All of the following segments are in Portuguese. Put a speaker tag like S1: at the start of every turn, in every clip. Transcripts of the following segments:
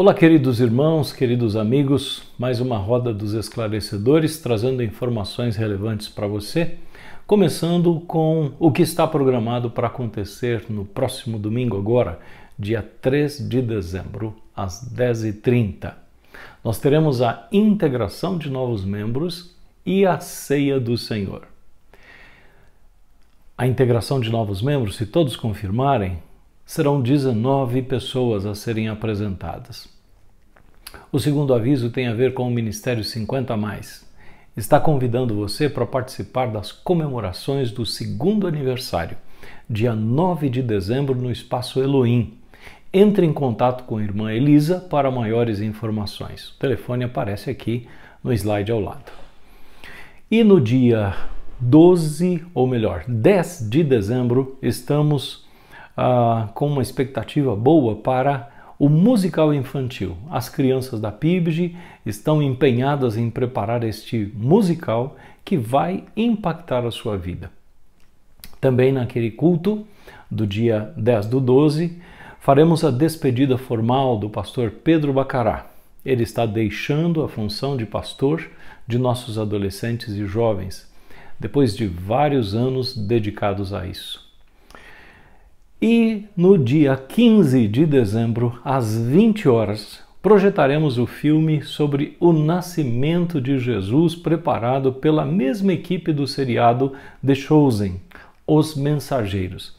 S1: Olá, queridos irmãos, queridos amigos, mais uma roda dos esclarecedores trazendo informações relevantes para você, começando com o que está programado para acontecer no próximo domingo agora, dia 3 de dezembro, às 10h30. Nós teremos a integração de novos membros e a ceia do Senhor. A integração de novos membros, se todos confirmarem, serão 19 pessoas a serem apresentadas. O segundo aviso tem a ver com o Ministério 50+. Está convidando você para participar das comemorações do segundo aniversário, dia 9 de dezembro, no Espaço Elohim. Entre em contato com a irmã Elisa para maiores informações. O telefone aparece aqui no slide ao lado. E no dia 10 de dezembro, estamos com uma expectativa boa para o musical infantil. As crianças da PIBG estão empenhadas em preparar este musical que vai impactar a sua vida. Também naquele culto do dia 10/12, faremos a despedida formal do pastor Pedro Bacará. Ele está deixando a função de pastor de nossos adolescentes e jovens, depois de vários anos dedicados a isso. E no dia 15 de dezembro, às 20 horas, projetaremos o filme sobre o nascimento de Jesus, preparado pela mesma equipe do seriado The Chosen, Os Mensageiros.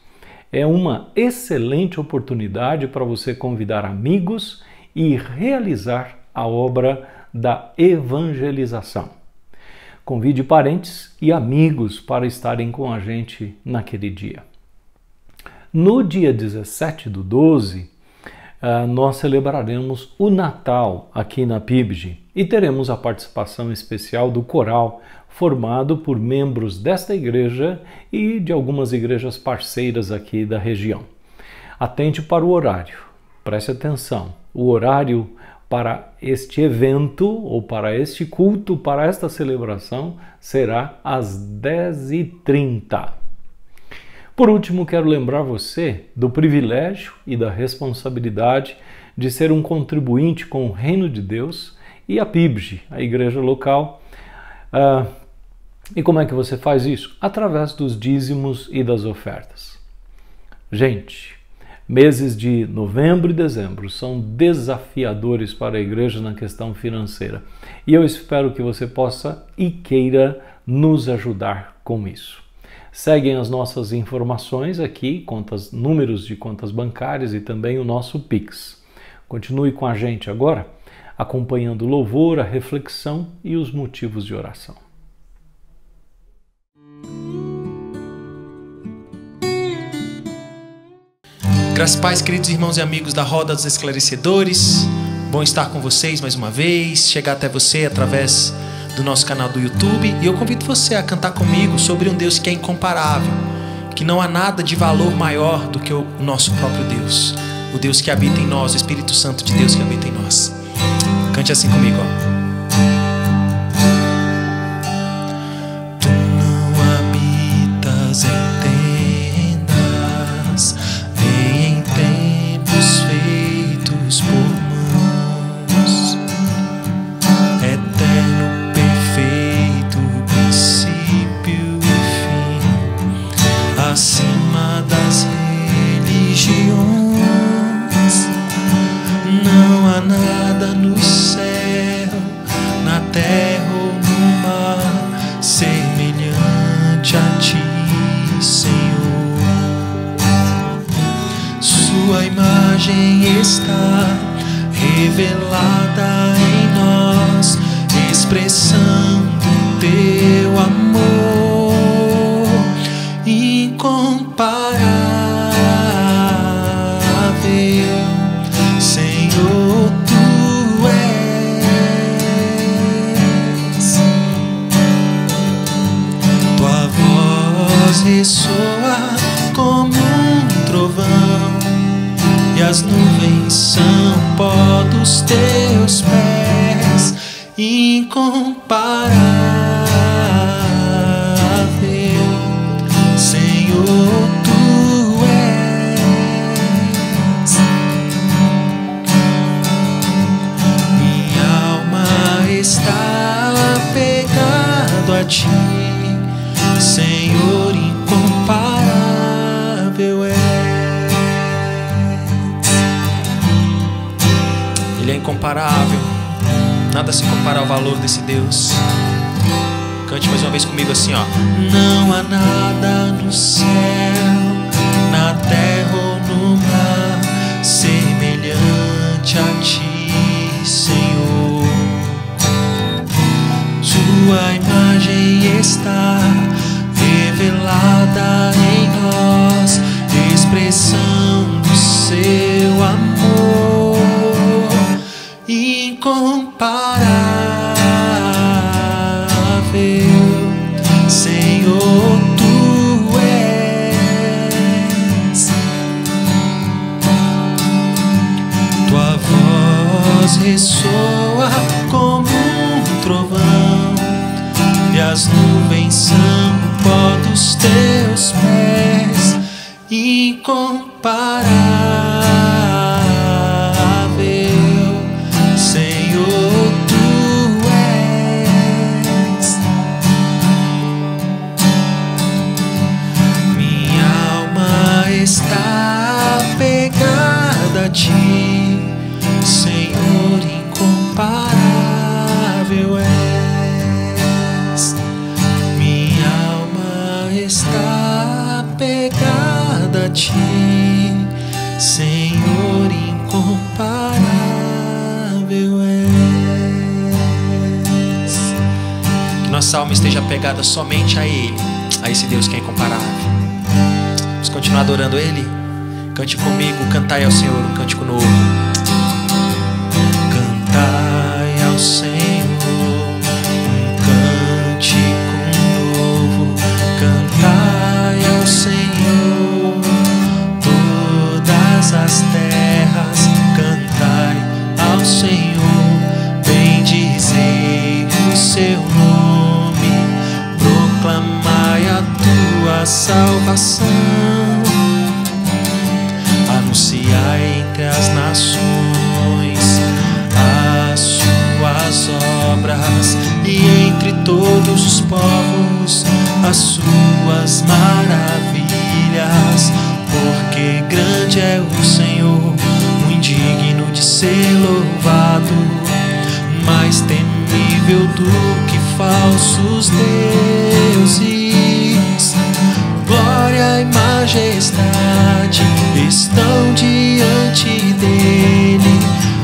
S1: É uma excelente oportunidade para você convidar amigos e realizar a obra da evangelização. Convide parentes e amigos para estarem com a gente naquele dia. No dia 17/12, nós celebraremos o Natal aqui na PIBG e teremos a participação especial do coral formado por membros desta igreja e de algumas igrejas parceiras aqui da região. Atente para o horário, preste atenção. O horário para este evento ou para este culto, para esta celebração, será às 10h30. Por último, quero lembrar você do privilégio e da responsabilidade de ser um contribuinte com o Reino de Deus e a PIBG, a igreja local. E como é que você faz isso? Através dos dízimos e das ofertas. Gente, meses de novembro e dezembro são desafiadores para a igreja na questão financeira. E eu espero que você possa e queira nos ajudar com isso. Seguem as nossas informações aqui, números de contas bancárias e também o nosso Pix. Continue com a gente agora, acompanhando o louvor, a reflexão e os motivos de oração.
S2: Graças a paz, queridos irmãos e amigos da Roda dos Esclarecedores. Bom estar com vocês mais uma vez, chegar até você através do nosso canal do YouTube, e eu convido você a cantar comigo sobre um Deus que é incomparável, que não há nada de valor maior do que o nosso próprio Deus, o Deus que habita em nós, o Espírito Santo de Deus que habita em nós. Cante assim comigo, ó. Tu não habitas em tendas, nem em templos feitos por mãos, eterno, acima das religiões. Não há nada no céu, na terra ou no mar semelhante a ti, Senhor. Sua imagem está revelada em nós, expressando teu amor incomparável, Senhor, tu és. Tua voz ressoa como um trovão, e as nuvens são pó dos teus pés, incomparável. ti, Senhor, incomparável é. Ele é incomparável, nada se compara ao valor desse Deus. Cante mais uma vez comigo assim, ó. Não há nada no céu, na terra ou no mar, semelhante a ti, Senhor. Tua imagem está revelada em nós, expressão do seu amor incomparável. Senhor, tu és. Tua voz ressoa como um trovão, e as nuvens são o pó dos teus pés, incomparável. Senhor, tu és. Minha alma está apegada a ti, Senhor, incomparável és. Minha alma está apegada a ti, Senhor, incomparável és. Que nossa alma esteja apegada somente a Ele, a esse Deus que é incomparável. Vamos continuar adorando Ele? Cante comigo, cantai ao Senhor um cântico novo. Cantai ao Senhor um cântico novo. Cantai ao Senhor todas as terras. Cantai ao Senhor, bendizei o seu nome, proclamai a tua salvação. Anunciai entre as nações as suas obras, e entre todos os povos as suas maravilhas. Porque grande é o Senhor, muito digno de ser louvado, mais temível do que falsos deuses. Glória e majestade estão diante dele,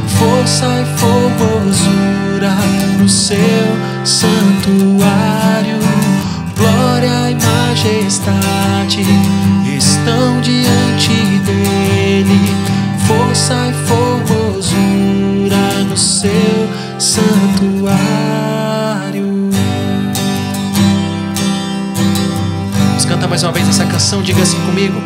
S2: força e formosura no seu santuário. Glória e majestade estão diante dele, força e formosura no seu santuário. Vamos cantar mais uma vez essa canção, diga assim comigo.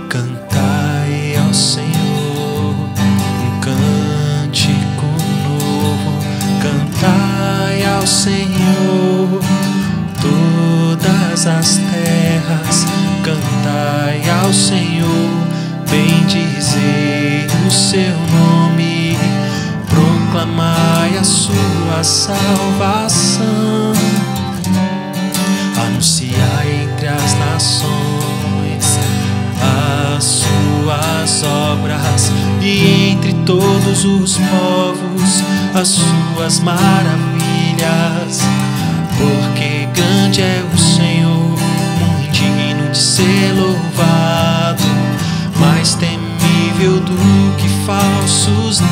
S2: Cantai ao Senhor um cântico novo. Cantai ao Senhor todas as terras. Cantai ao Senhor, bendizei o seu nome, proclamai a sua salvação. Anunciai entre as nações as suas obras, e entre todos os povos as suas maravilhas. Porque grande é o Senhor, muito digno de ser louvado, mais temível do que falsos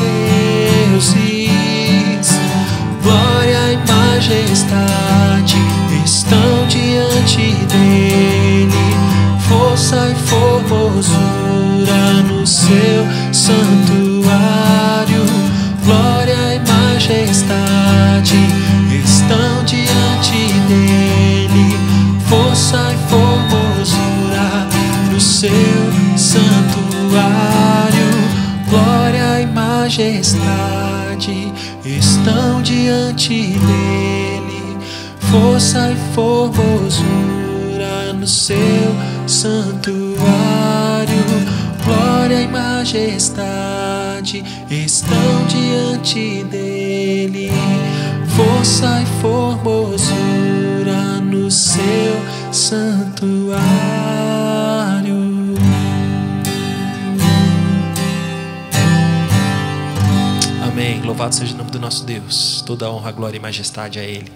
S2: deuses. Glória e majestade estão diante dele, força e formosura no seu santuário. Glória e majestade estão diante dele, força e formosura no seu santuário. Glória e majestade estão diante dele, força e formosura no seu santuário. Glória e majestade estão diante dele, força e formosura no no seu santuário. Amém. Louvado seja o nome do nosso Deus. Toda honra, glória e majestade a Ele.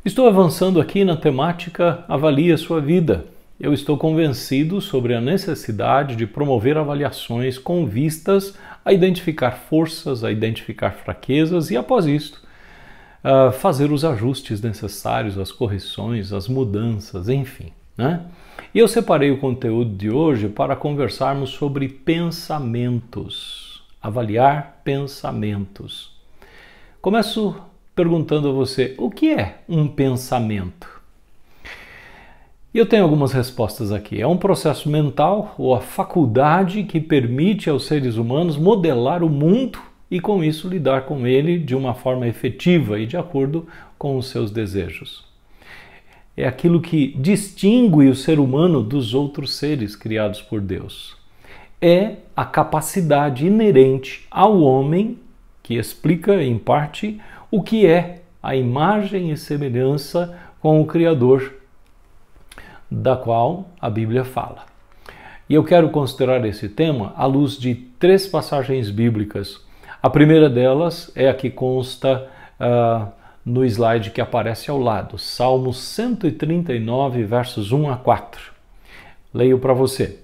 S1: Estou avançando aqui na temática Avalie a sua vida. Eu estou convencido sobre a necessidade de promover avaliações com vistas a identificar forças, a identificar fraquezas e, após isto, fazer os ajustes necessários, as correções, as mudanças, enfim, né? E eu separei o conteúdo de hoje para conversarmos sobre pensamentos. Avaliar pensamentos. Começo perguntando a você, o que é um pensamento? E eu tenho algumas respostas aqui. É um processo mental ou a faculdade que permite aos seres humanos modelar o mundo e com isso lidar com ele de uma forma efetiva e de acordo com os seus desejos. É aquilo que distingue o ser humano dos outros seres criados por Deus. É a capacidade inerente ao homem que explica, em parte, o que é a imagem e semelhança com o Criador, da qual a Bíblia fala. E eu quero considerar esse tema à luz de 3 passagens bíblicas. A primeira delas é a que consta no slide que aparece ao lado, Salmo 139, versos 1 a 4. Leio para você.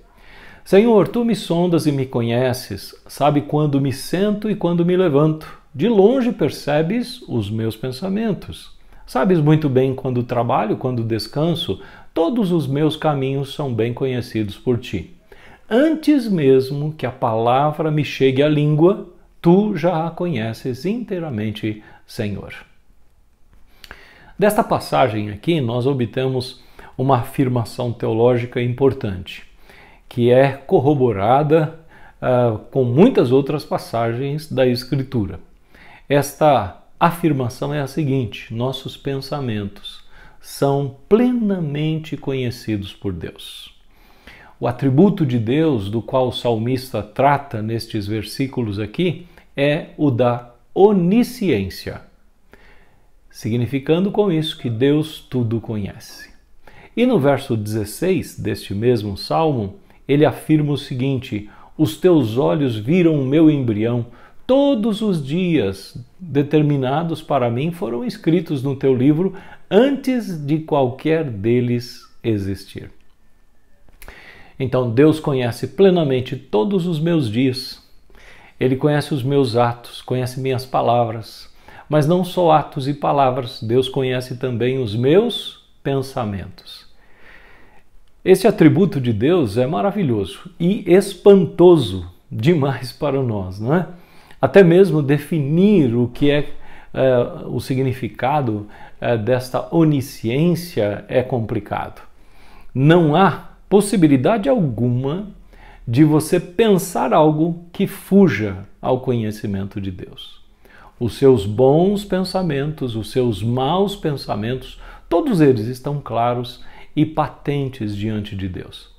S1: Senhor, tu me sondas e me conheces, sabe quando me sento e quando me levanto. De longe percebes os meus pensamentos. Sabes muito bem quando trabalho, quando descanso. Todos os meus caminhos são bem conhecidos por ti. Antes mesmo que a palavra me chegue à língua, tu já a conheces inteiramente, Senhor. Desta passagem aqui, nós obtemos uma afirmação teológica importante, que é corroborada com muitas outras passagens da Escritura. Esta afirmação é a seguinte: nossos pensamentos são plenamente conhecidos por Deus. O atributo de Deus do qual o salmista trata nestes versículos aqui é o da onisciência, significando com isso que Deus tudo conhece. E no verso 16 deste mesmo salmo, ele afirma o seguinte: os teus olhos viram o meu embrião, todos os dias determinados para mim foram escritos no teu livro antes de qualquer deles existir. Então Deus conhece plenamente todos os meus dias. Ele conhece os meus atos, conhece minhas palavras. Mas não só atos e palavras, Deus conhece também os meus pensamentos. Esse atributo de Deus é maravilhoso e espantoso demais para nós, não é? Até mesmo definir o que é o significado desta onisciência é complicado. Não há possibilidade alguma de você pensar algo que fuja ao conhecimento de Deus. Os seus bons pensamentos, os seus maus pensamentos, todos eles estão claros e patentes diante de Deus.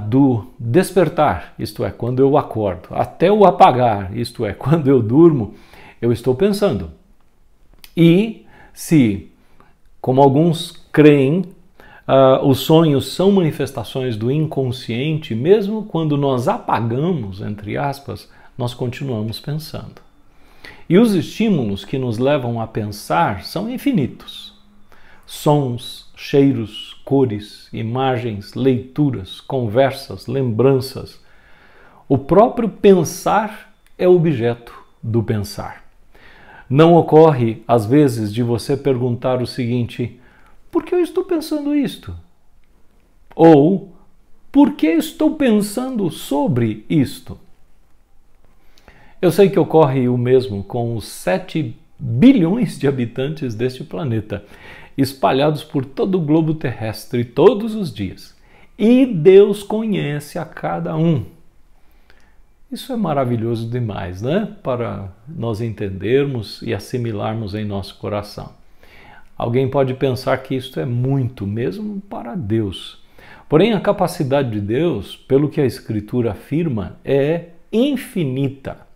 S1: Do despertar, isto é, quando eu acordo, até o apagar, isto é, quando eu durmo, eu estou pensando. E se, como alguns creem, os sonhos são manifestações do inconsciente, mesmo quando nós apagamos, entre aspas, nós continuamos pensando. E os estímulos que nos levam a pensar são infinitos. Sons, cheiros, cores, imagens, leituras, conversas, lembranças. O próprio pensar é objeto do pensar. Não ocorre, às vezes, de você perguntar o seguinte: por que eu estou pensando isto? Ou, por que estou pensando sobre isto? Eu sei que ocorre o mesmo com os 7 bilhões de habitantes deste planeta, espalhados por todo o globo terrestre todos os dias. E Deus conhece a cada um. Isso é maravilhoso demais, né? Para nós entendermos e assimilarmos em nosso coração. Alguém pode pensar que isto é muito, mesmo para Deus. Porém, a capacidade de Deus, pelo que a Escritura afirma, é infinita.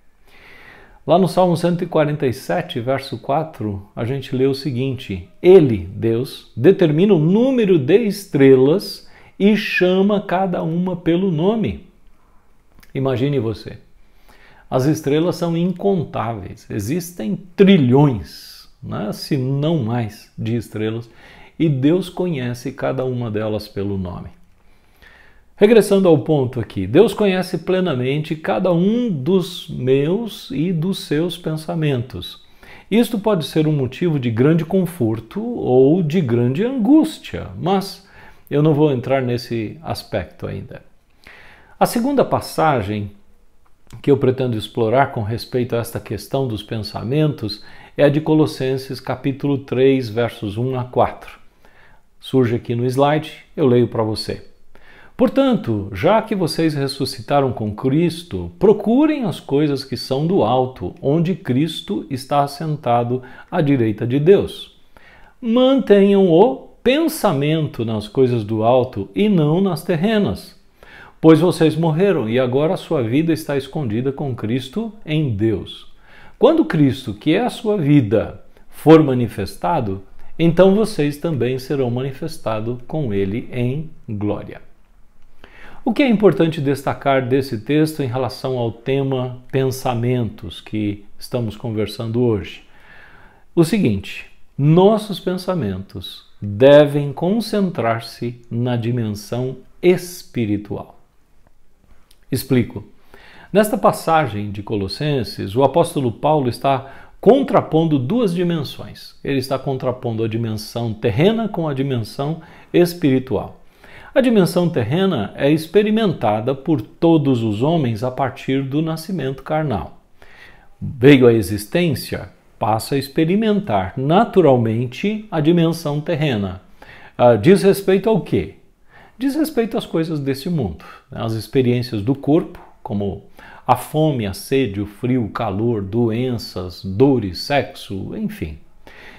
S1: Lá no Salmo 147, verso 4, a gente lê o seguinte: Ele, Deus, determina o número de estrelas e chama cada uma pelo nome. Imagine você. As estrelas são incontáveis, existem trilhões, né, se não mais, de estrelas, e Deus conhece cada uma delas pelo nome. Regressando ao ponto aqui, Deus conhece plenamente cada um dos meus e dos seus pensamentos. Isto pode ser um motivo de grande conforto ou de grande angústia, mas eu não vou entrar nesse aspecto ainda. A segunda passagem que eu pretendo explorar com respeito a esta questão dos pensamentos é a de Colossenses capítulo 3, versos 1 a 4. Surge aqui no slide, eu leio para você. Portanto, já que vocês ressuscitaram com Cristo, procurem as coisas que são do alto, onde Cristo está assentado à direita de Deus. Mantenham o pensamento nas coisas do alto e não nas terrenas, pois vocês morreram e agora a sua vida está escondida com Cristo em Deus. Quando Cristo, que é a sua vida, for manifestado, então vocês também serão manifestados com Ele em glória. O que é importante destacar desse texto em relação ao tema pensamentos que estamos conversando hoje? O seguinte: nossos pensamentos devem concentrar-se na dimensão espiritual. Explico. Nesta passagem de Colossenses, o apóstolo Paulo está contrapondo duas dimensões. Ele está contrapondo a dimensão terrena com a dimensão espiritual. A dimensão terrena é experimentada por todos os homens a partir do nascimento carnal. Veio à existência, passa a experimentar naturalmente a dimensão terrena. Diz respeito ao quê? Diz respeito às coisas desse mundo, às experiências do corpo, como a fome, a sede, o frio, o calor, doenças, dores, sexo, enfim.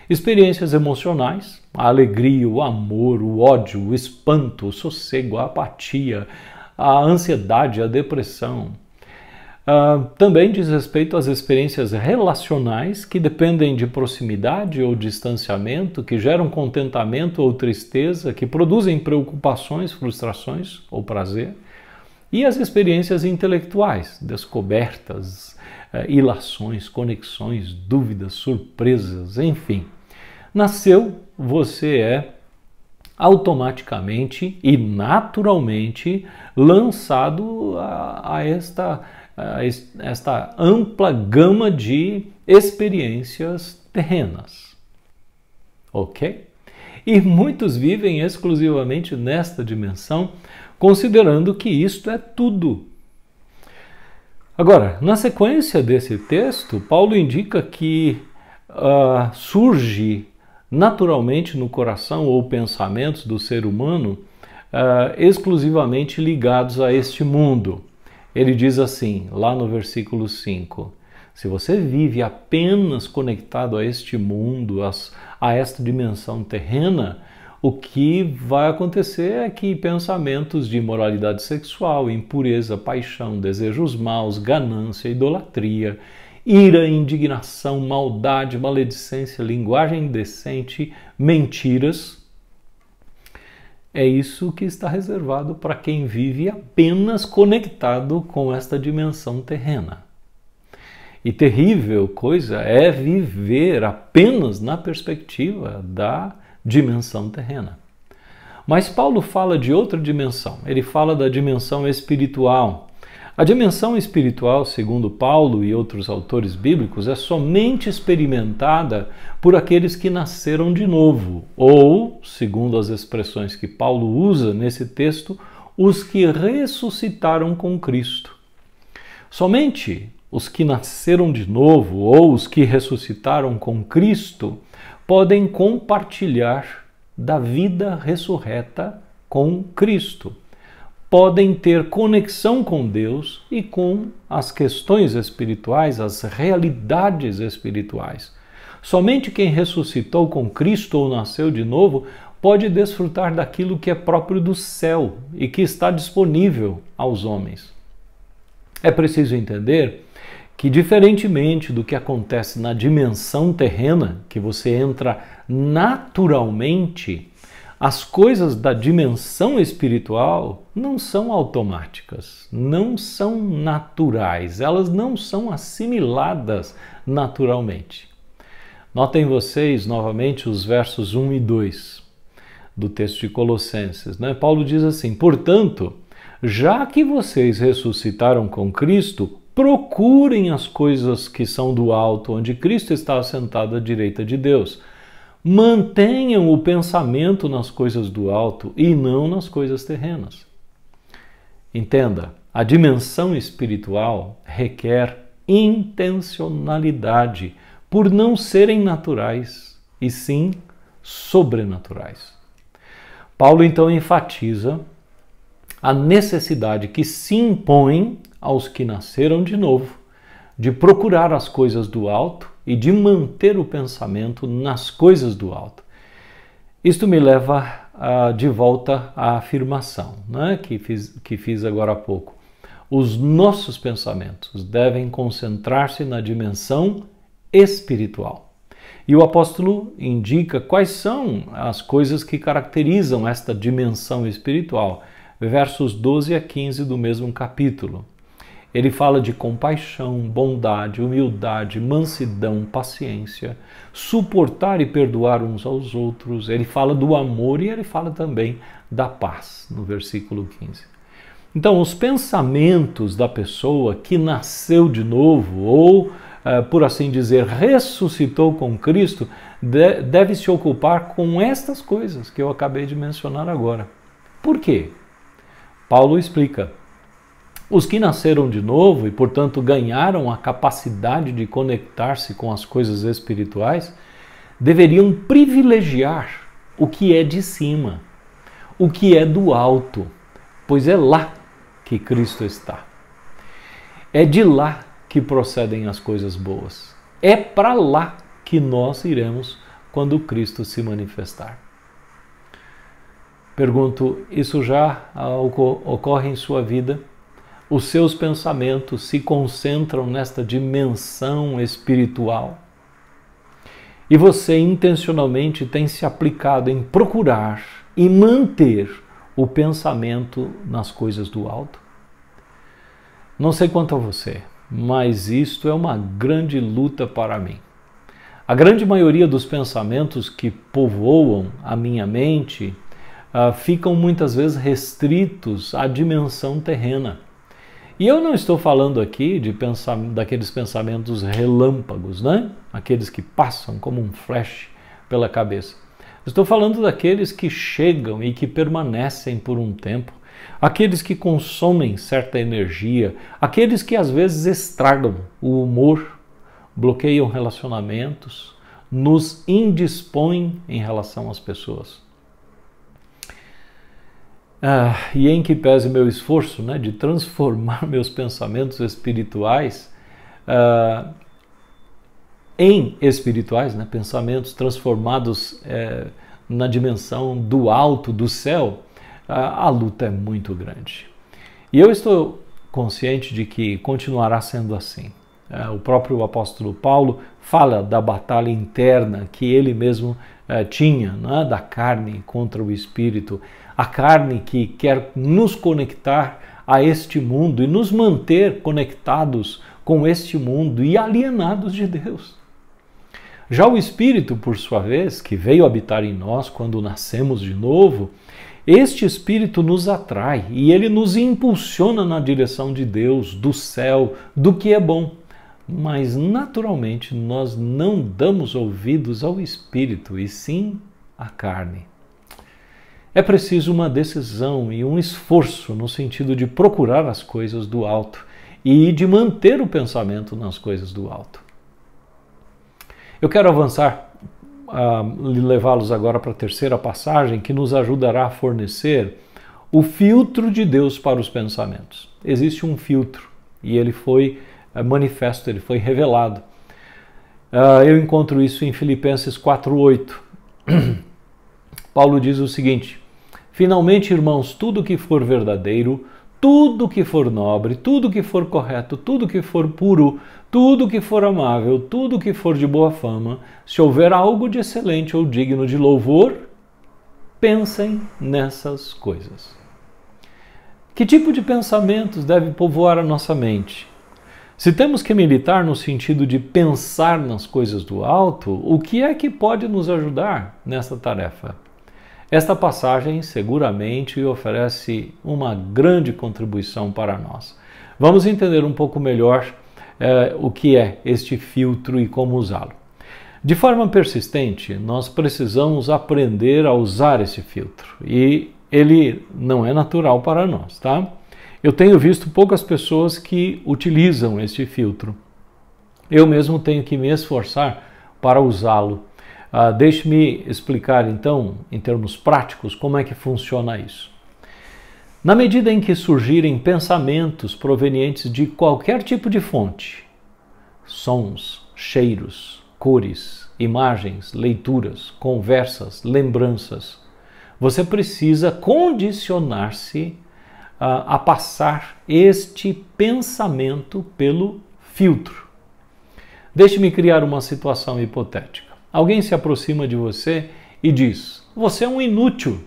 S1: Experiências emocionais, a alegria, o amor, o ódio, o espanto, o sossego, a apatia, a ansiedade, a depressão. Também diz respeito às experiências relacionais que dependem de proximidade ou distanciamento, que geram contentamento ou tristeza, que produzem preocupações, frustrações ou prazer. E as experiências intelectuais, descobertas, ilações, conexões, dúvidas, surpresas, enfim. Nasceu, você é automaticamente e naturalmente lançado a esta ampla gama de experiências terrenas. Ok? E muitos vivem exclusivamente nesta dimensão, considerando que isto é tudo. Agora, na sequência desse texto, Paulo indica que surge naturalmente no coração ou pensamentos do ser humano exclusivamente ligados a este mundo. Ele diz assim, lá no versículo 5, se você vive apenas conectado a este mundo, a esta dimensão terrena, o que vai acontecer é que pensamentos de imoralidade sexual, impureza, paixão, desejos maus, ganância, idolatria, ira, indignação, maldade, maledicência, linguagem indecente, mentiras, é isso que está reservado para quem vive apenas conectado com esta dimensão terrena. E terrível coisa é viver apenas na perspectiva da dimensão terrena. Mas Paulo fala de outra dimensão, ele fala da dimensão espiritual. A dimensão espiritual, segundo Paulo e outros autores bíblicos, é somente experimentada por aqueles que nasceram de novo, ou, segundo as expressões que Paulo usa nesse texto, os que ressuscitaram com Cristo. Somente os que nasceram de novo ou os que ressuscitaram com Cristo podem compartilhar da vida ressurreta com Cristo. Podem ter conexão com Deus e com as questões espirituais, as realidades espirituais. Somente quem ressuscitou com Cristo ou nasceu de novo pode desfrutar daquilo que é próprio do céu e que está disponível aos homens. É preciso entender que, diferentemente do que acontece na dimensão terrena, que você entra naturalmente, as coisas da dimensão espiritual não são automáticas, não são naturais, elas não são assimiladas naturalmente. Notem vocês novamente os versos 1 e 2 do texto de Colossenses, né? Paulo diz assim: portanto, já que vocês ressuscitaram com Cristo, procurem as coisas que são do alto, onde Cristo está assentado à direita de Deus. Mantenham o pensamento nas coisas do alto e não nas coisas terrenas. Entenda, a dimensão espiritual requer intencionalidade por não serem naturais, e sim sobrenaturais. Paulo então enfatiza a necessidade que se impõe aos que nasceram de novo de procurar as coisas do alto e de manter o pensamento nas coisas do alto. Isto me leva de volta à afirmação, né, que fiz agora há pouco. Os nossos pensamentos devem concentrar-se na dimensão espiritual. E o apóstolo indica quais são as coisas que caracterizam esta dimensão espiritual. Versos 12 a 15 do mesmo capítulo. Ele fala de compaixão, bondade, humildade, mansidão, paciência, suportar e perdoar uns aos outros. Ele fala do amor e ele fala também da paz, no versículo 15. Então, os pensamentos da pessoa que nasceu de novo ou, por assim dizer, ressuscitou com Cristo, deve se ocupar com estas coisas que eu acabei de mencionar agora. Por quê? Paulo explica. Os que nasceram de novo e, portanto, ganharam a capacidade de conectar-se com as coisas espirituais, deveriam privilegiar o que é de cima, o que é do alto, pois é lá que Cristo está. É de lá que procedem as coisas boas. É para lá que nós iremos quando Cristo se manifestar. Pergunto, isso já ocorre em sua vida? Os seus pensamentos se concentram nesta dimensão espiritual? E você intencionalmente tem se aplicado em procurar e manter o pensamento nas coisas do alto? Não sei quanto a você, mas isto é uma grande luta para mim. A grande maioria dos pensamentos que povoam a minha mente ficam muitas vezes restritos à dimensão terrena. E eu não estou falando aqui daqueles pensamentos relâmpagos, né? Aqueles que passam como um flash pela cabeça. Estou falando daqueles que chegam e que permanecem por um tempo, aqueles que consomem certa energia, aqueles que às vezes estragam o humor, bloqueiam relacionamentos, nos indispõem em relação às pessoas. E em que pese meu esforço, né, de transformar meus pensamentos espirituais em espirituais, né, pensamentos transformados na dimensão do alto, do céu, a luta é muito grande. E eu estou consciente de que continuará sendo assim. O próprio apóstolo Paulo fala da batalha interna que ele mesmo tinha, né, da carne contra o espírito. A carne que quer nos conectar a este mundo e nos manter conectados com este mundo e alienados de Deus. Já o Espírito, por sua vez, que veio habitar em nós quando nascemos de novo, este Espírito nos atrai e ele nos impulsiona na direção de Deus, do céu, do que é bom. Mas, naturalmente, nós não damos ouvidos ao Espírito e sim à carne. É preciso uma decisão e um esforço no sentido de procurar as coisas do alto e de manter o pensamento nas coisas do alto. Eu quero avançar, levá-los agora para a terceira passagem que nos ajudará a fornecer o filtro de Deus para os pensamentos. Existe um filtro e ele foi manifesto, ele foi revelado. Eu encontro isso em Filipenses 4:8. Paulo diz o seguinte: finalmente, irmãos, tudo que for verdadeiro, tudo que for nobre, tudo que for correto, tudo que for puro, tudo que for amável, tudo que for de boa fama, se houver algo de excelente ou digno de louvor, pensem nessas coisas. Que tipo de pensamentos deve povoar a nossa mente? Se temos que militar no sentido de pensar nas coisas do alto, o que é que pode nos ajudar nessa tarefa? Esta passagem seguramente oferece uma grande contribuição para nós. Vamos entender um pouco melhor o que é este filtro e como usá-lo. De forma persistente, nós precisamos aprender a usar esse filtro e ele não é natural para nós, tá? Eu tenho visto poucas pessoas que utilizam este filtro. Eu mesmo tenho que me esforçar para usá-lo. Deixe-me explicar então, em termos práticos, como é que funciona isso. Na medida em que surgirem pensamentos provenientes de qualquer tipo de fonte, sons, cheiros, cores, imagens, leituras, conversas, lembranças, você precisa condicionar-se a passar este pensamento pelo filtro. Deixe-me criar uma situação hipotética. Alguém se aproxima de você e diz: você é um inútil.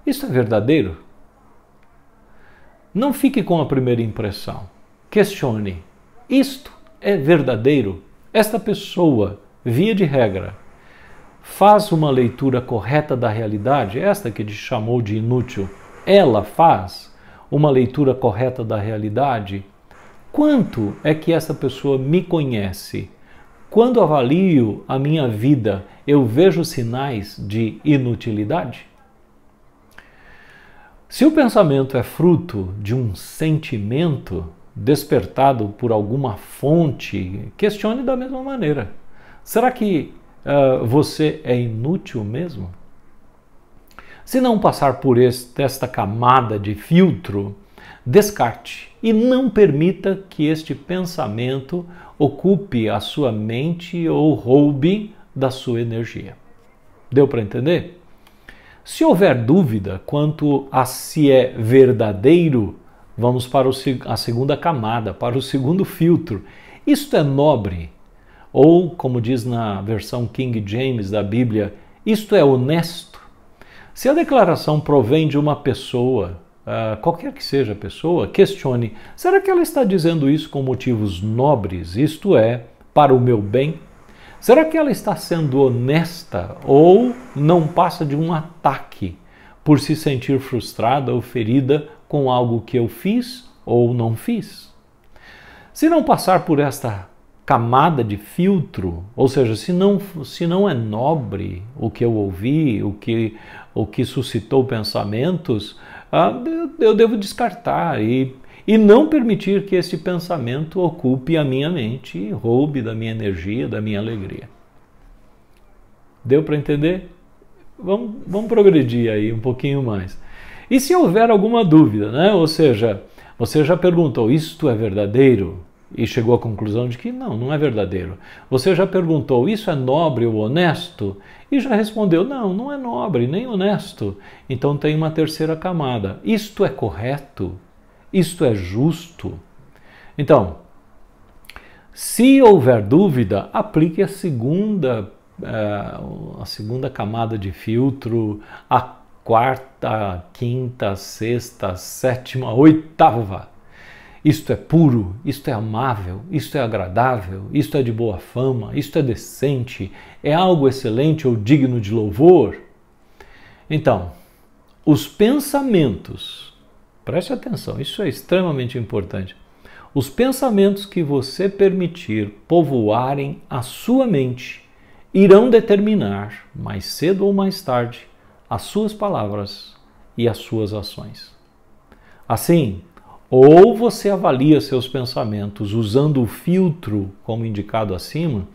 S1: Isso é verdadeiro? Não fique com a primeira impressão. Questione. Isto é verdadeiro? Esta pessoa, via de regra, faz uma leitura correta da realidade? Esta que te chamou de inútil, ela faz uma leitura correta da realidade? Quanto é que essa pessoa me conhece? Quando avalio a minha vida, eu vejo sinais de inutilidade? Se o pensamento é fruto de um sentimento despertado por alguma fonte, questione da mesma maneira. Será que você é inútil mesmo? Se não passar por esta camada de filtro, descarte e não permita que este pensamento ocupe a sua mente ou roube da sua energia. Deu para entender? Se houver dúvida quanto a se é verdadeiro, vamos para a segunda camada, para o segundo filtro. Isto é nobre? Ou, como diz na versão King James da Bíblia, isto é honesto? Se a declaração provém de uma pessoa, qualquer que seja a pessoa, questione: será que ela está dizendo isso com motivos nobres, isto é, para o meu bem? Será que ela está sendo honesta ou não passa de um ataque por se sentir frustrada ou ferida com algo que eu fiz ou não fiz? Se não passar por esta camada de filtro, ou seja, se não é nobre o que eu ouvi, o que suscitou pensamentos, eu devo descartar e não permitir que esse pensamento ocupe a minha mente e roube da minha energia, da minha alegria. Deu para entender? Vamos progredir aí um pouquinho mais. E se houver alguma dúvida, né? Ou seja, você já perguntou: isto é verdadeiro? E chegou à conclusão de que não é verdadeiro. Você já perguntou: isso é nobre ou honesto? E já respondeu: não é nobre nem honesto. Então tem uma terceira camada: isto é correto? Isto é justo? Então, se houver dúvida, aplique a segunda camada de filtro, a quarta, a quinta, a sexta, a sétima, a oitava. Isto é puro, isto é amável, isto é agradável, isto é de boa fama, isto é decente, é algo excelente ou digno de louvor? Então, os pensamentos, preste atenção, isso é extremamente importante. Os pensamentos que você permitir povoarem a sua mente irão determinar, mais cedo ou mais tarde, as suas palavras e as suas ações. Assim, ou você avalia seus pensamentos usando o filtro, como indicado acima,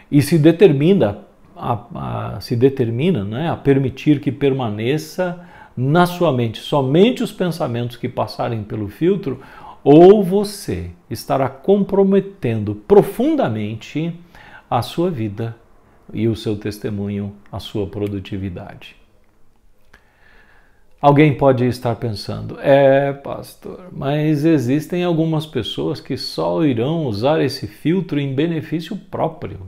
S1: e se determina a permitir que permaneça na sua mente somente os pensamentos que passarem pelo filtro, ou você estará comprometendo profundamente a sua vida e o seu testemunho, a sua produtividade. Alguém pode estar pensando, pastor, mas existem algumas pessoas que só irão usar esse filtro em benefício próprio.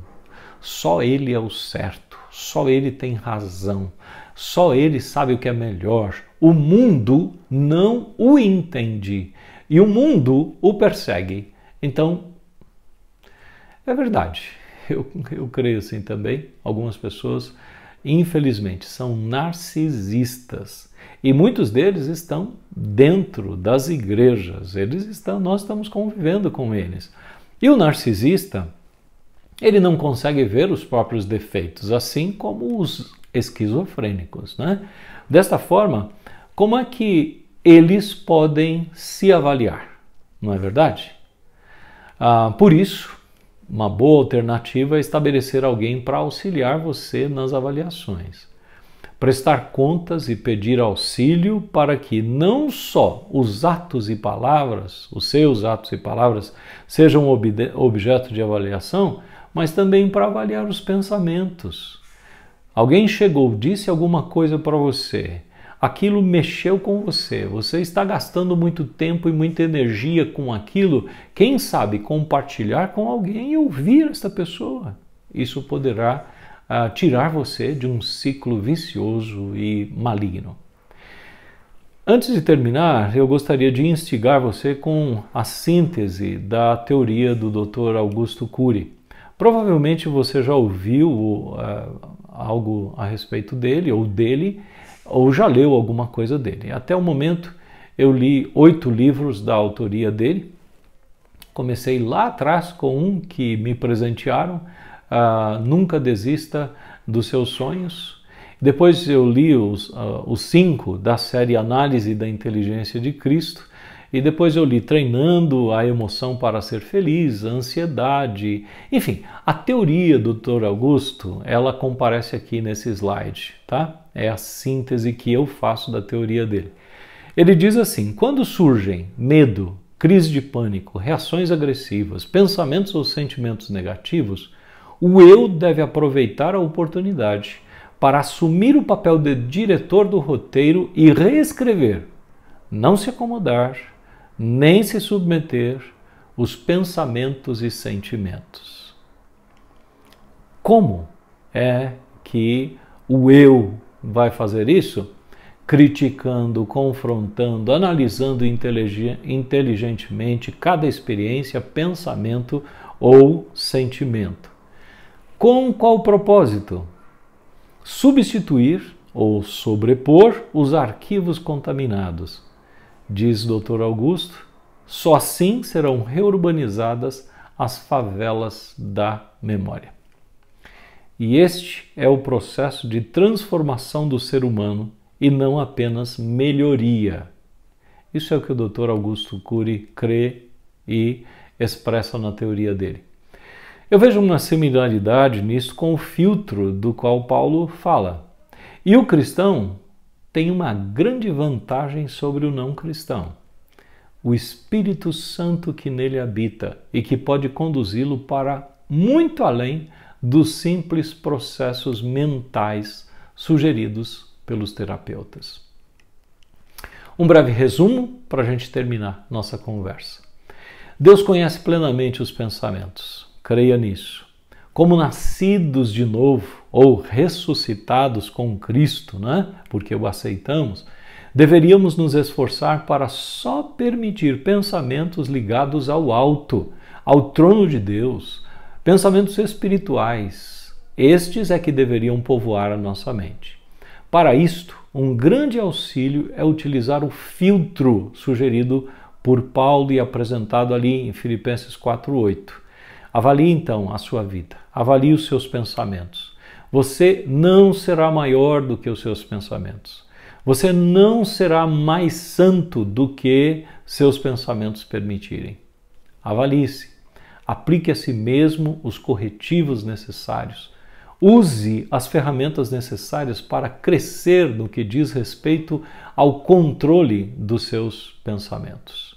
S1: Só ele é o certo, só ele tem razão, só ele sabe o que é melhor. O mundo não o entende e o mundo o persegue. Então, é verdade, eu creio assim também. Algumas pessoas, infelizmente, são narcisistas. E muitos deles estão dentro das igrejas, nós estamos convivendo com eles. E o narcisista, ele não consegue ver os próprios defeitos, assim como os esquizofrênicos, né? Desta forma, como é que eles podem se avaliar? Não é verdade? Por isso, uma boa alternativa é estabelecer alguém para auxiliar você nas avaliações. Prestar contas e pedir auxílio para que não só os atos e palavras, os seus atos e palavras, sejam objeto de avaliação, mas também para avaliar os pensamentos. Alguém chegou, disse alguma coisa para você, aquilo mexeu com você, você está gastando muito tempo e muita energia com aquilo, quem sabe compartilhar com alguém e ouvir esta pessoa. Isso poderá tirar você de um ciclo vicioso e maligno. Antes de terminar, eu gostaria de instigar você com a síntese da teoria do Dr. Augusto Cury. Provavelmente você já ouviu algo a respeito dele, ou já leu alguma coisa dele. Até o momento eu li 8 livros da autoria dele. Comecei lá atrás com um que me presentearam, Nunca Desista dos Seus Sonhos. Depois eu li os 5 da série Análise da Inteligência de Cristo. E depois eu li Treinando a Emoção para Ser Feliz, Ansiedade. Enfim, a teoria do Dr. Augusto, ela comparece aqui nesse slide, tá? É a síntese que eu faço da teoria dele. Ele diz assim: quando surgem medo, crise de pânico, reações agressivas, pensamentos ou sentimentos negativos, o eu deve aproveitar a oportunidade para assumir o papel de diretor do roteiro e reescrever, não se acomodar, nem se submeter os pensamentos e sentimentos. Como é que o eu vai fazer isso? Criticando, confrontando, analisando inteligentemente cada experiência, pensamento ou sentimento. Com qual propósito? Substituir ou sobrepor os arquivos contaminados. Diz Dr. Augusto, só assim serão reurbanizadas as favelas da memória. E este é o processo de transformação do ser humano e não apenas melhoria. Isso é o que o Dr. Augusto Cury crê e expressa na teoria dele. Eu vejo uma similaridade nisso com o filtro do qual Paulo fala. E o cristão tem uma grande vantagem sobre o não cristão. O Espírito Santo que nele habita e que pode conduzi-lo para muito além dos simples processos mentais sugeridos pelos terapeutas. Um breve resumo para a gente terminar nossa conversa. Deus conhece plenamente os pensamentos. Creia nisso. Como nascidos de novo ou ressuscitados com Cristo, né? Porque o aceitamos, deveríamos nos esforçar para só permitir pensamentos ligados ao alto, ao trono de Deus, pensamentos espirituais. Estes é que deveriam povoar a nossa mente. Para isto, um grande auxílio é utilizar o filtro sugerido por Paulo e apresentado ali em Filipenses 4:8. Avalie então a sua vida, avalie os seus pensamentos. Você não será maior do que os seus pensamentos. Você não será mais santo do que seus pensamentos permitirem. Avalie-se, aplique a si mesmo os corretivos necessários. Use as ferramentas necessárias para crescer no que diz respeito ao controle dos seus pensamentos.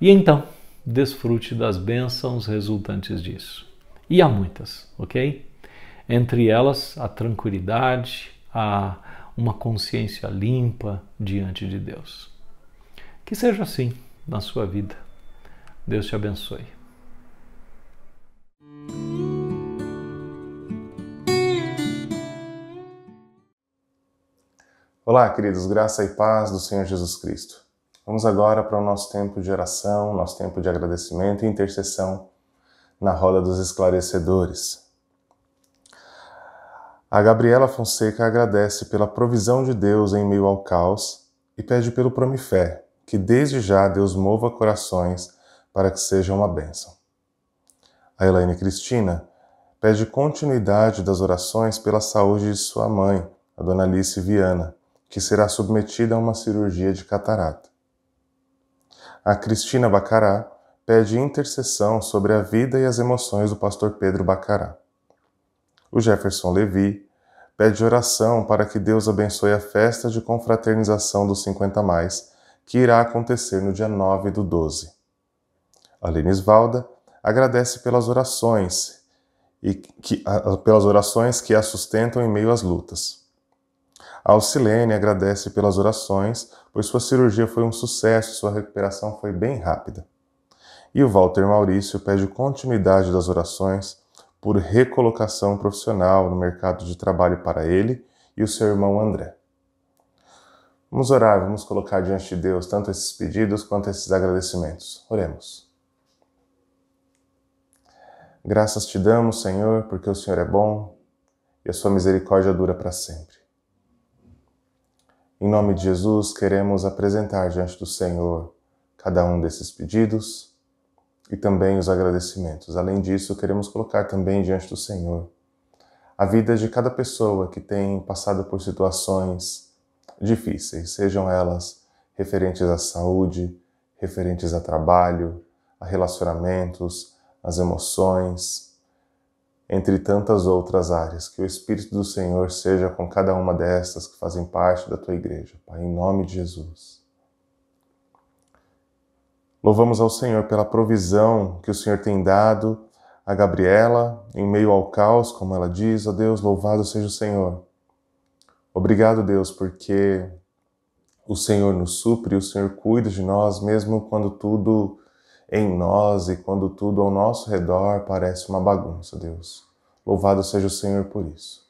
S1: E então, desfrute das bênçãos resultantes disso. E há muitas, ok? Entre elas, a tranquilidade, uma consciência limpa diante de Deus. Que seja assim na sua vida. Deus te abençoe.
S3: Olá, queridos, graça e paz do Senhor Jesus Cristo. Vamos agora para o nosso tempo de oração, nosso tempo de agradecimento e intercessão na roda dos esclarecedores. A Gabriela Fonseca agradece pela provisão de Deus em meio ao caos e pede pelo Promifé, que desde já Deus mova corações para que seja uma bênção. A Elaine Cristina pede continuidade das orações pela saúde de sua mãe, a Dona Alice Viana, que será submetida a uma cirurgia de catarata. A Cristina Bacará pede intercessão sobre a vida e as emoções do pastor Pedro Bacará. O Jefferson Levi pede oração para que Deus abençoe a festa de confraternização dos 50+, que irá acontecer no dia 9/12. A Lene Valda agradece pelas orações que a sustentam em meio às lutas. A Alcilene agradece pelas orações, pois sua cirurgia foi um sucesso e sua recuperação foi bem rápida. E o Walter Maurício pede continuidade das orações por recolocação profissional no mercado de trabalho para ele e o seu irmão André. Vamos orar, vamos colocar diante de Deus tanto esses pedidos quanto esses agradecimentos. Oremos. Graças te damos, Senhor, porque o Senhor é bom e a sua misericórdia dura para sempre. Em nome de Jesus, queremos apresentar diante do Senhor cada um desses pedidos e também os agradecimentos. Além disso, queremos colocar também diante do Senhor a vida de cada pessoa que tem passado por situações difíceis, sejam elas referentes à saúde, referentes a trabalho, a relacionamentos, às emoções, entre tantas outras áreas. Que o Espírito do Senhor seja com cada uma destas que fazem parte da tua igreja, Pai, em nome de Jesus. Louvamos ao Senhor pela provisão que o Senhor tem dado a Gabriela em meio ao caos, como ela diz. Ó Deus, louvado seja o Senhor. Obrigado, Deus, porque o Senhor nos supre, o Senhor cuida de nós, mesmo quando tudo em nós e quando tudo ao nosso redor parece uma bagunça, Deus. Louvado seja o Senhor por isso.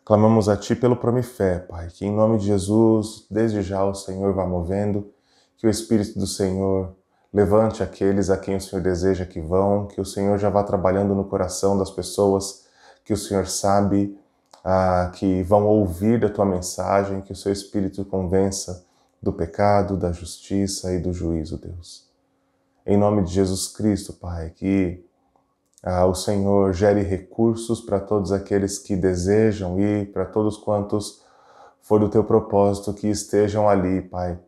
S3: Clamamos a Ti pelo Promifé, Pai, que em nome de Jesus, desde já o Senhor vá movendo, que o Espírito do Senhor levante aqueles a quem o Senhor deseja que vão, que o Senhor já vá trabalhando no coração das pessoas, que o Senhor sabe que vão ouvir da Tua mensagem, que o Seu Espírito convença do pecado, da justiça e do juízo, Deus. Em nome de Jesus Cristo, Pai, que o Senhor gere recursos para todos aqueles que desejam ir, para todos quantos for do Teu propósito que estejam ali, Pai,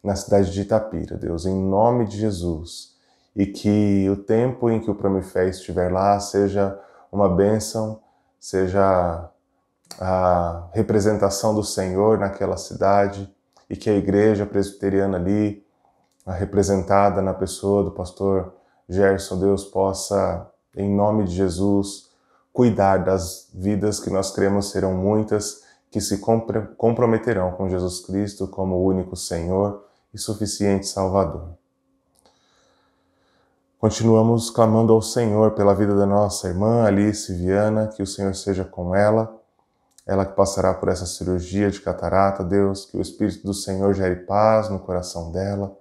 S3: na cidade de Itapira, Deus, em nome de Jesus. E que o tempo em que o Promifé estiver lá seja uma bênção, seja a representação do Senhor naquela cidade, e que a igreja presbiteriana ali, representada na pessoa do pastor Gerson, Deus, possa, em nome de Jesus, cuidar das vidas que nós cremos serão muitas, que se comprometerão com Jesus Cristo como o único Senhor e suficiente Salvador. Continuamos clamando ao Senhor pela vida da nossa irmã Alice Viana, que o Senhor seja com ela que passará por essa cirurgia de catarata, Deus, que o Espírito do Senhor gere paz no coração dela,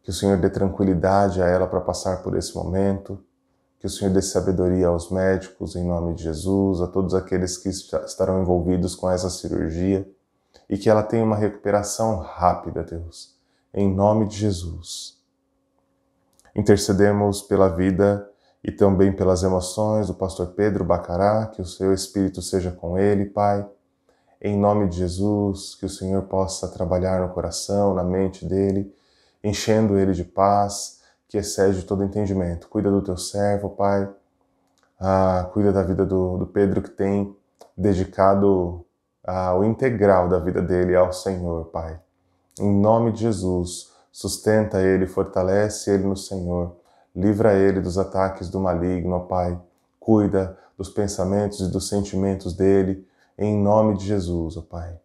S3: que o Senhor dê tranquilidade a ela para passar por esse momento, que o Senhor dê sabedoria aos médicos, em nome de Jesus, a todos aqueles que estarão envolvidos com essa cirurgia, e que ela tenha uma recuperação rápida, Deus, em nome de Jesus. Intercedemos pela vida e também pelas emoções do pastor Pedro Bacará, que o Seu Espírito seja com ele, Pai, em nome de Jesus, que o Senhor possa trabalhar no coração, na mente dele, enchendo ele de paz, que excede todo entendimento. Cuida do Teu servo, Pai, cuida da vida do Pedro, que tem dedicado o integral da vida dele ao Senhor, Pai. Em nome de Jesus, sustenta ele, fortalece ele no Senhor, livra ele dos ataques do maligno, ó Pai. Cuida dos pensamentos e dos sentimentos dele, em nome de Jesus, ó Pai.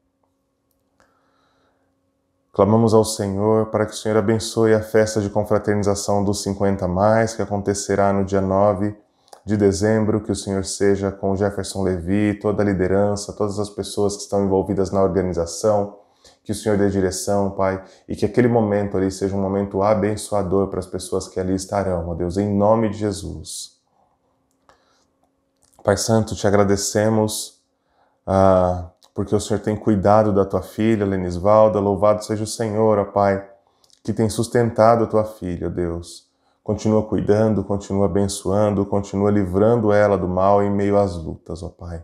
S3: Clamamos ao Senhor para que o Senhor abençoe a festa de confraternização dos 50 mais, que acontecerá no dia 9 de dezembro, que o Senhor seja com Jefferson Levi, toda a liderança, todas as pessoas que estão envolvidas na organização, que o Senhor dê direção, Pai, e que aquele momento ali seja um momento abençoador para as pessoas que ali estarão, ó Deus, em nome de Jesus. Pai Santo, te agradecemos porque o Senhor tem cuidado da tua filha, Lenisvalda. Louvado seja o Senhor, ó Pai, que tem sustentado a tua filha, ó Deus. Continua cuidando, continua abençoando, continua livrando ela do mal em meio às lutas, ó Pai.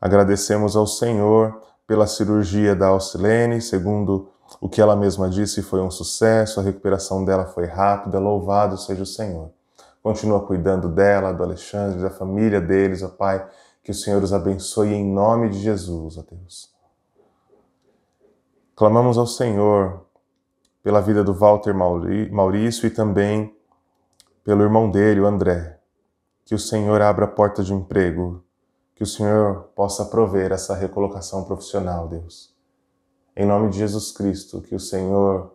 S3: Agradecemos ao Senhor pela cirurgia da Alcilene, segundo o que ela mesma disse, foi um sucesso, a recuperação dela foi rápida, louvado seja o Senhor. Continua cuidando dela, do Alexandre, da família deles, ó Pai, que o Senhor os abençoe em nome de Jesus, ó Deus. Clamamos ao Senhor pela vida do Walter Maurício e também pelo irmão dele, o André. Que o Senhor abra a porta de emprego, que o Senhor possa prover essa recolocação profissional, Deus. Em nome de Jesus Cristo, que o Senhor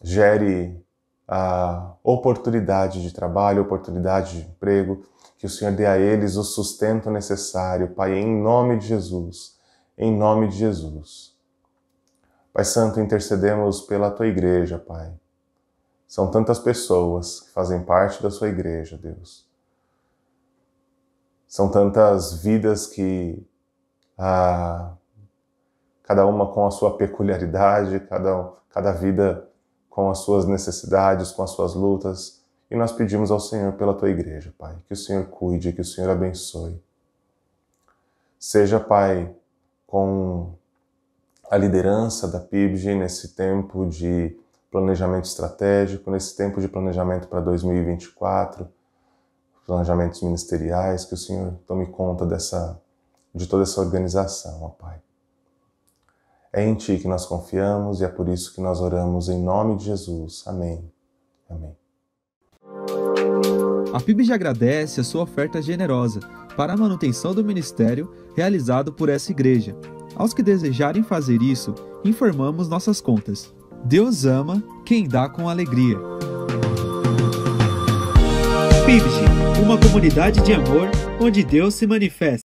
S3: gere a oportunidade de trabalho, oportunidade de emprego, que o Senhor dê a eles o sustento necessário, Pai, em nome de Jesus, em nome de Jesus. Pai Santo, intercedemos pela Tua igreja, Pai. São tantas pessoas que fazem parte da Sua igreja, Deus. São tantas vidas que, cada uma com a sua peculiaridade, cada vida com as suas necessidades, com as suas lutas. E nós pedimos ao Senhor pela Tua igreja, Pai, que o Senhor cuide, que o Senhor abençoe. Seja, Pai, com a liderança da PIBG nesse tempo de planejamento estratégico, nesse tempo de planejamento para 2024, planejamentos ministeriais, que o Senhor tome conta de toda essa organização, ó Pai. É em Ti que nós confiamos e é por isso que nós oramos em nome de Jesus. Amém. Amém.
S4: A PIBG agradece a sua oferta generosa para a manutenção do ministério realizado por essa igreja. Aos que desejarem fazer isso, informamos nossas contas. Deus ama quem dá com alegria. PIBG, uma comunidade de amor onde Deus se manifesta.